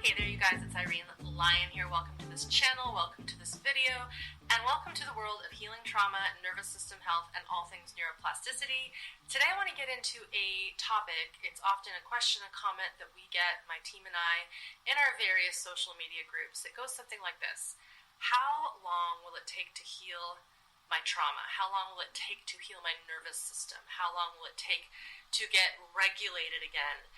Hey there you guys, it's Irene Lyon here. Welcome to this channel, welcome to this video, and welcome to the world of healing trauma, nervous system health, and all things neuroplasticity. Today I want to get into a topic. It's often a question, a comment that we get, my team and I, in our various social media groups. It goes something like this. How long will it take to heal my trauma? How long will it take to heal my nervous system? How long will it take to get regulated again?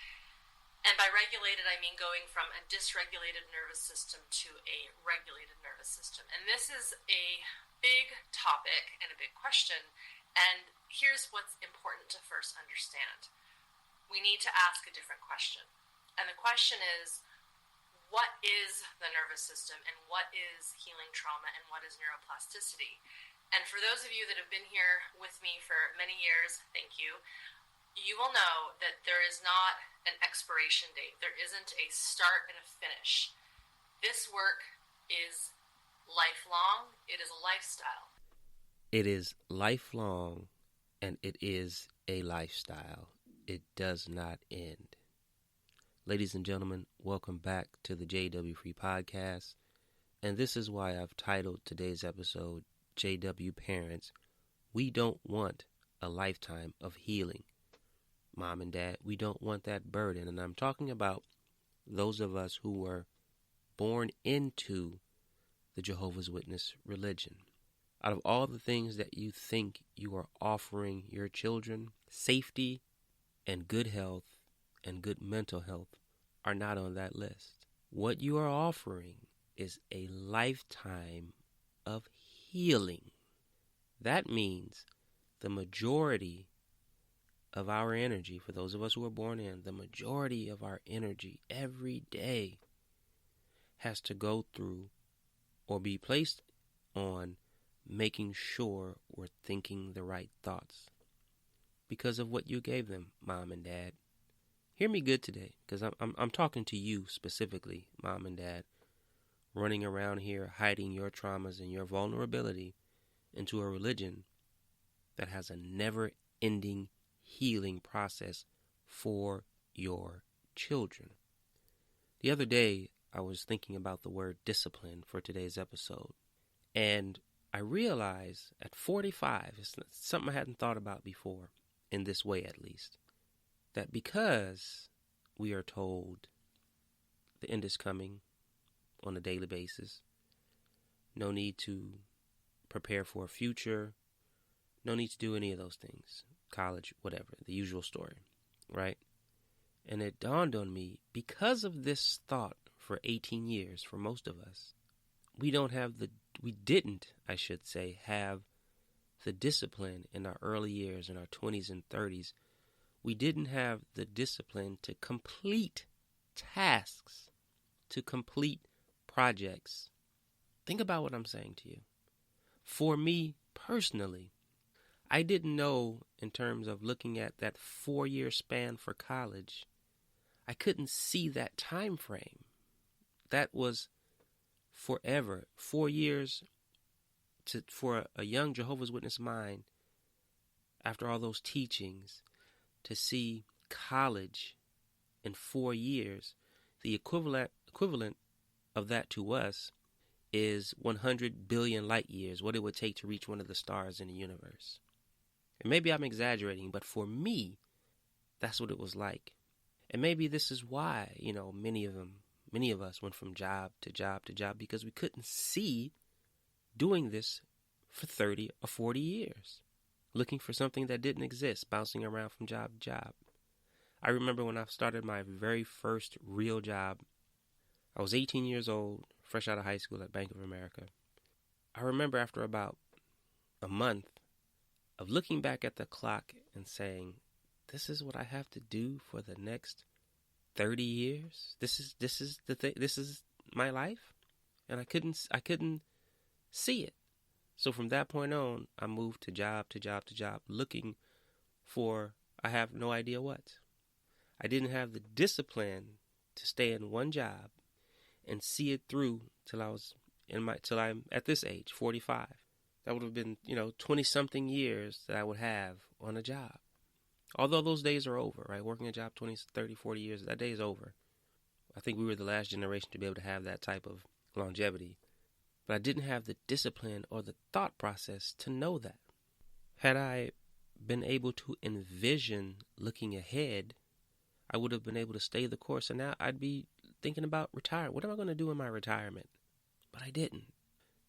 And by regulated, I mean going from a dysregulated nervous system to a regulated nervous system. And this is a big topic and a big question. And here's what's important to first understand. We need to ask a different question. And the question is, what is the nervous system, and what is healing trauma, and what is neuroplasticity? And for those of you that have been here with me for many years, thank you. You will know that there is not an expiration date. There isn't a start and a finish. This work is lifelong. It is a lifestyle. It is lifelong, and it is a lifestyle. It does not end. Ladies and gentlemen, welcome back to the JW Free Podcast. And this is why I've titled today's episode, JW Parents, We Don't Want a Lifetime of Healing. Mom and Dad, we don't want that burden. And I'm talking about those of us who were born into the Jehovah's Witness religion. Out of all the things that you think you are offering your children, safety and good health and good mental health are not on that list. What you are offering is a lifetime of healing. That means the majority of our energy, for those of us who are born in, the majority of our energy every day has to go through or be placed on making sure we're thinking the right thoughts because of what you gave them, Mom and Dad. Hear me good today, because I'm talking to you specifically, Mom and Dad, running around here hiding your traumas and your vulnerability into a religion that has a never-ending healing process for your children. The other day, I was thinking about the word discipline for today's episode, and I realized at 45, it's something I hadn't thought about before, in this way at least, that because we are told the end is coming on a daily basis, no need to prepare for a future, no need to do any of those things. College, whatever, the usual story, right? And it dawned on me, because of this thought for 18 years, for most of us, we didn't have the discipline in our early years, in our 20s and 30s. We didn't have the discipline to complete tasks, to complete projects. Think about what I'm saying to you. For me personally, I didn't know, in terms of looking at that 4-year span for college, I couldn't see that time frame. That was forever. 4 years for a young Jehovah's Witness mind, after all those teachings, to see college in 4 years, the equivalent of that to us is 100 billion light years, what it would take to reach one of the stars in the universe. And maybe I'm exaggerating, but for me, that's what it was like. And maybe this is why, many of us went from job to job to job, because we couldn't see doing this for 30 or 40 years, looking for something that didn't exist, bouncing around from job to job. I remember when I started my very first real job, I was 18 years old, fresh out of high school at Bank of America. I remember after about a month of looking back at the clock and saying, this is what I have to do for the next 30 years. This is my life. And I couldn't see it. So from that point on, I moved to job to job to job, looking for, I have no idea what. I didn't have the discipline to stay in one job and see it through till I'm at this age, 45. That would have been, 20-something years that I would have on a job. Although those days are over, right? Working a job 20, 30, 40 years, that day is over. I think we were the last generation to be able to have that type of longevity. But I didn't have the discipline or the thought process to know that. Had I been able to envision looking ahead, I would have been able to stay the course. And now I'd be thinking about retire. What am I going to do in my retirement? But I didn't.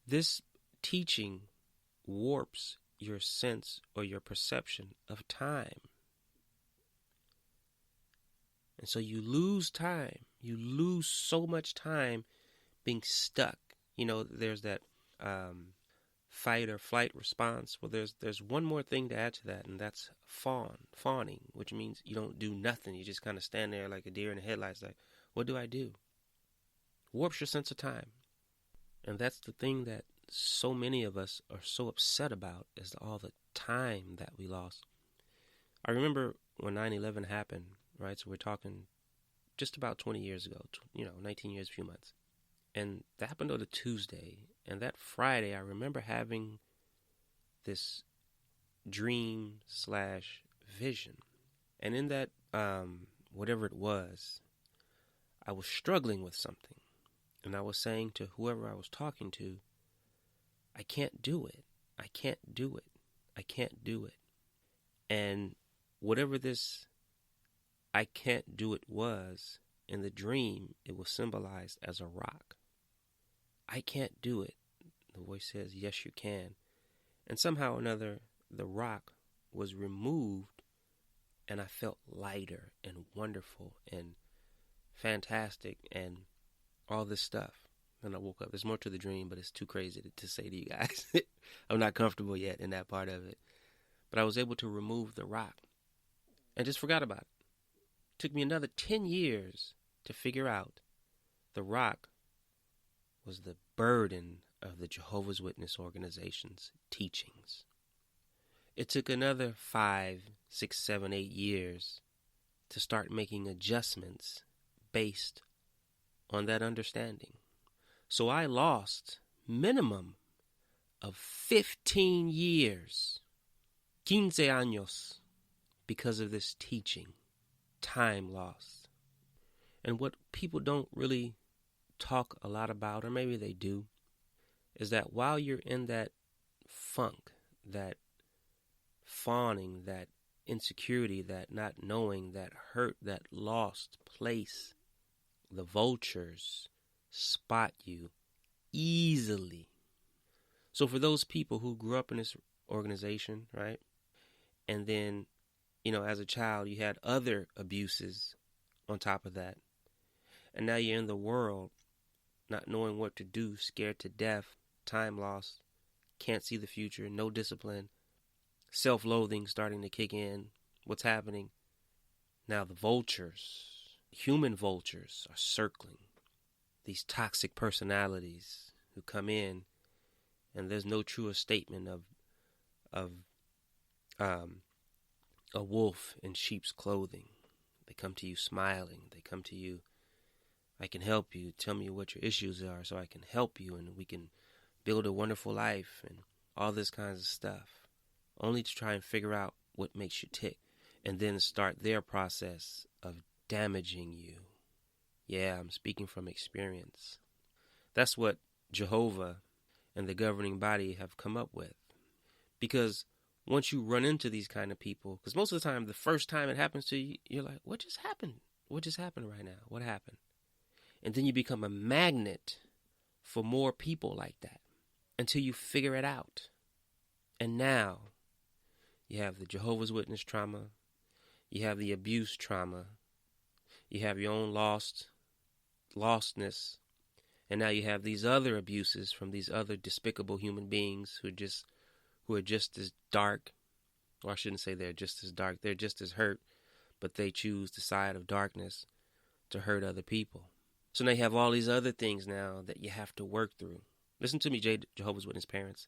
This teaching warps your sense or your perception of time. And so you lose time. You lose so much time being stuck. You know, there's that fight or flight response. Well, there's one more thing to add to that, and that's fawning, which means you don't do nothing. You just kind of stand there like a deer in the headlights, like, what do I do? Warps your sense of time. And that's the thing that so many of us are so upset about, is all the time that we lost. I remember when 9/11 happened, right? So we're talking just about 20 years ago, 19 years, a few months. And that happened on a Tuesday. And that Friday, I remember having this dream/vision. And in that, whatever it was, I was struggling with something. And I was saying to whoever I was talking to, I can't do it. I can't do it. I can't do it. And whatever this I can't do it was, in the dream, it was symbolized as a rock. I can't do it. The voice says, yes, you can. And somehow or another, the rock was removed, and I felt lighter and wonderful and fantastic and all this stuff. And I woke up. There's more to the dream, but it's too crazy to say to you guys. I'm not comfortable yet in that part of it. But I was able to remove the rock and just forgot about it. It took me another 10 years to figure out the rock was the burden of the Jehovah's Witness organization's teachings. It took another 5, 6, 7, 8 years to start making adjustments based on that understanding. So I lost minimum of 15 years, 15 años, because of this teaching, time lost. And what people don't really talk a lot about, or maybe they do, is that while you're in that funk, that fawning, that insecurity, that not knowing, that hurt, that lost place, the vultures spot you easily. So for those people who grew up in this organization, right, and then, as a child, you had other abuses on top of that, and now you're in the world not knowing what to do, scared to death, time lost, can't see the future, no discipline, self-loathing starting to kick in. What's happening? Now the vultures, human vultures, are circling. These toxic personalities who come in, and there's no truer statement of a wolf in sheep's clothing. They come to you smiling. They come to you, I can help you. Tell me what your issues are so I can help you and we can build a wonderful life and all this kinds of stuff. Only to try and figure out what makes you tick and then start their process of damaging you. Yeah, I'm speaking from experience. That's what Jehovah and the governing body have come up with. Because once you run into these kind of people, because most of the time, the first time it happens to you, you're like, what just happened? What just happened right now? What happened? And then you become a magnet for more people like that until you figure it out. And now you have the Jehovah's Witness trauma. You have the abuse trauma. You have your own lostness. And now you have these other abuses from these other despicable human beings who are just as dark. Or I shouldn't say they're just as dark. They're just as hurt, but they choose the side of darkness to hurt other people. So now you have all these other things now that you have to work through. Listen to me, Jehovah's Witness parents.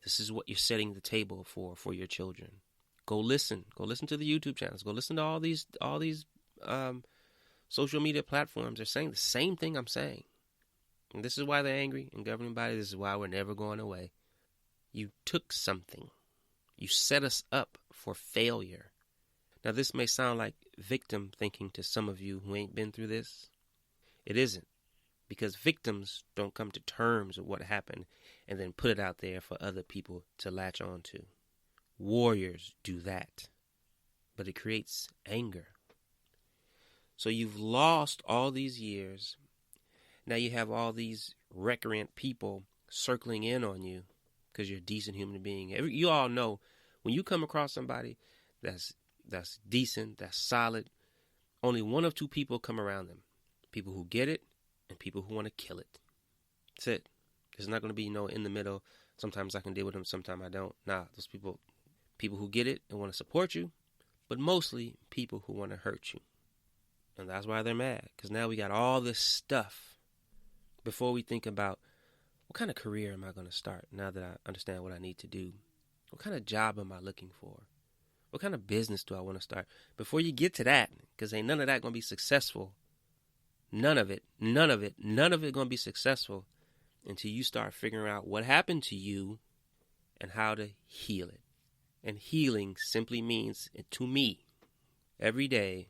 This is what you're setting the table for your children. Go listen to the YouTube channels. Go listen to all these social media platforms. They're saying the same thing I'm saying. And this is why they're angry and governing body. This is why we're never going away. You took something. You set us up for failure. Now, this may sound like victim thinking to some of you who ain't been through this. It isn't, because victims don't come to terms with what happened and then put it out there for other people to latch on to. Warriors do that, but it creates anger. So you've lost all these years. Now you have all these recreant people circling in on you because you're a decent human being. You all know when you come across somebody that's decent, that's solid, only one of two people come around them. People who get it and people who want to kill it. That's it. There's not going to be no in the middle. Sometimes I can deal with them, sometimes I don't. Nah, those people who get it and want to support you, but mostly people who want to hurt you. And that's why they're mad, because now we got all this stuff before we think about what kind of career am I going to start now that I understand what I need to do? What kind of job am I looking for? What kind of business do I want to start? Before you get to that, because ain't none of that going to be successful. None of it going to be successful until you start figuring out what happened to you and how to heal it. And healing simply means, to me, every day,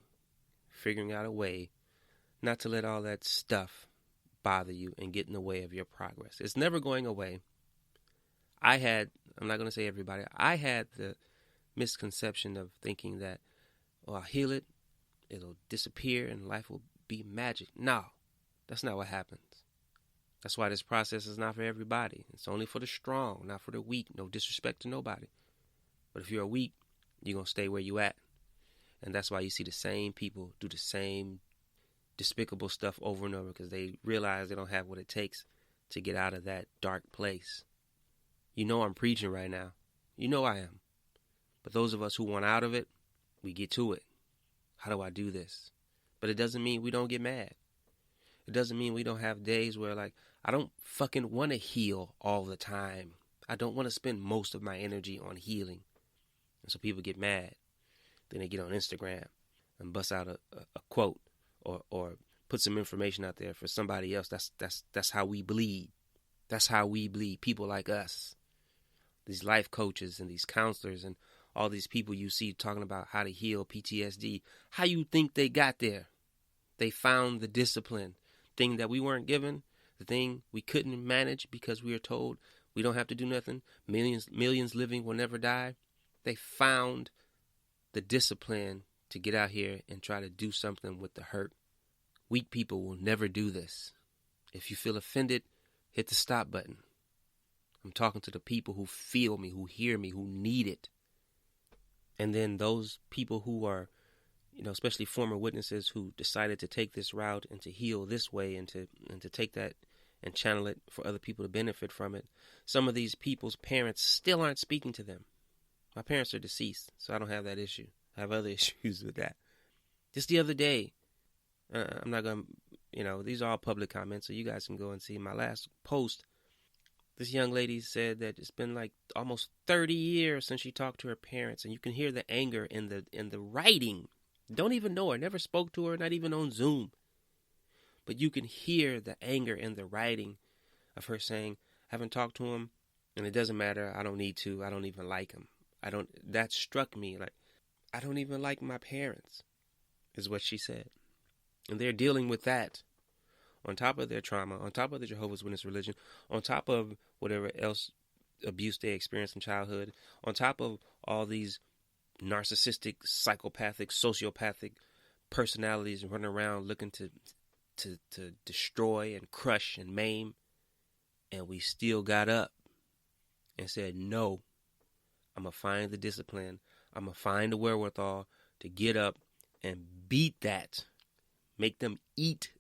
figuring out a way not to let all that stuff bother you and get in the way of your progress. It's never going away. I'm not going to say everybody, I had the misconception of thinking that, I'll heal it, it'll disappear, and life will be magic. No, that's not what happens. That's why this process is not for everybody. It's only for the strong, not for the weak. No disrespect to nobody. But if you're weak, you're going to stay where you at. And that's why you see the same people do the same despicable stuff over and over, because they realize they don't have what it takes to get out of that dark place. You know I'm preaching right now. You know I am. But those of us who want out of it, we get to it. How do I do this? But it doesn't mean we don't get mad. It doesn't mean we don't have days where, I don't fucking want to heal all the time. I don't want to spend most of my energy on healing. And so people get mad. Then they get on Instagram and bust out a quote or put some information out there for somebody else. That's how we bleed. That's how we bleed. People like us. These life coaches and these counselors and all these people you see talking about how to heal PTSD. How you think they got there? They found the discipline. Thing that we weren't given. The thing we couldn't manage because we were told we don't have to do nothing. Millions living will never die. They found the discipline to get out here and try to do something with the hurt. Weak people will never do this. If you feel offended, hit the stop button. I'm talking to the people who feel me, who hear me, who need it. And then those people who are, especially former witnesses who decided to take this route and to heal this way and to take that and channel it for other people to benefit from it. Some of these people's parents still aren't speaking to them. My parents are deceased, so I don't have that issue. I have other issues with that. Just the other day, I'm not going to, these are all public comments, so you guys can go and see my last post. This young lady said that it's been almost 30 years since she talked to her parents, and you can hear the anger in the writing. Don't even know her, never spoke to her, not even on Zoom. But you can hear the anger in the writing of her saying, I haven't talked to him, and it doesn't matter, I don't need to, I don't even like him. That struck me, I don't even like my parents, is what she said. And they're dealing with that on top of their trauma, on top of the Jehovah's Witness religion, on top of whatever else abuse they experienced in childhood, on top of all these narcissistic, psychopathic, sociopathic personalities running around looking to destroy and crush and maim. And we still got up and said, no, I'm going to find the discipline. I'm going to find the wherewithal to get up and beat that. Make them eat